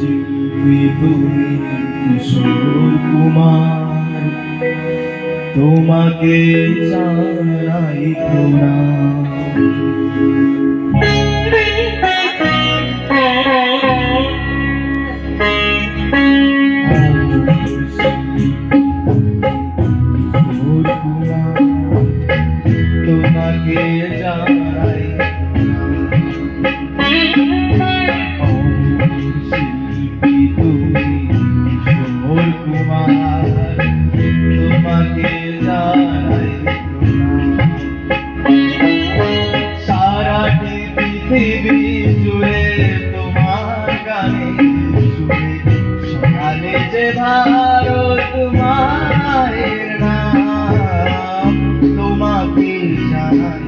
শিল্পী তুমি কিশোর কুমার, তোমাকে জানাই প্রণাম। তোমাকে জানাই শিল্পী তুমি কিশোর কুমার, তোমাকে জানাই সারাটি পৃথিবী জুড়ে তোমার গানে সুরে শোনালে যে ভারত মায়ের নাম, তোমাকে জানাই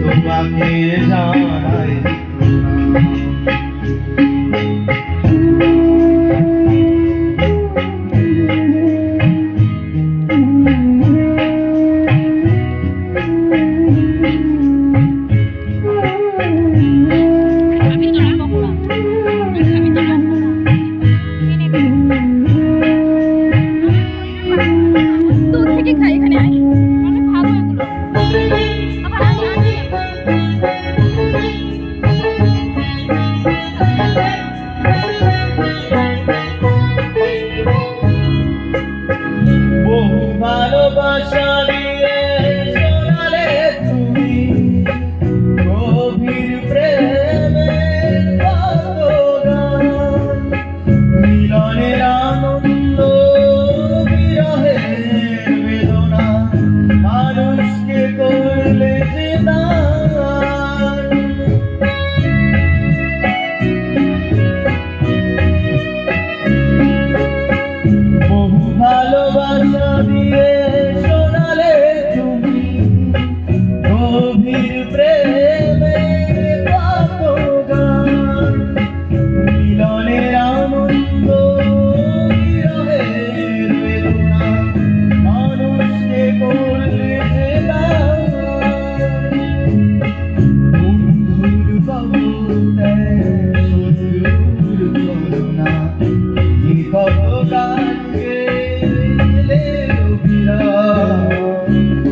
তোমাকে জানাই ভালোবাসা দিয়ে শোনালে তুমি গভীর প্রেমের কত গান, মিলনের আনন্দ বিরহের বেদনা মানুষকে করলে যে দান। বহু ভালোবাসা দিয়ে শোনালে তুমি গভীর প্রেমের কত গান, মিলনের আনন্দ বিরহের বেদনা মানুষকে করলে যে দান। বন্ধুর কবুতর শত্রুর করুণা কত গান গেলে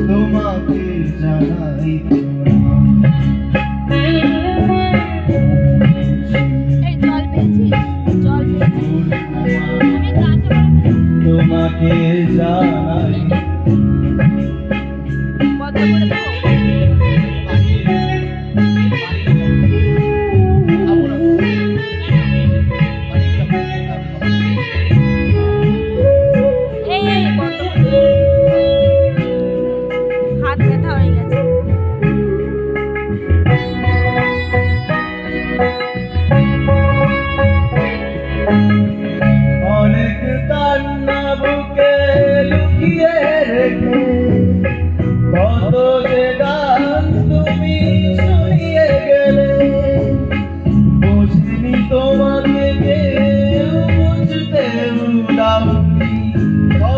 তোমাকে জানাই তোমাকে জানাই অনেক কান্না বুকে লুকিয়ে রেখে কত যে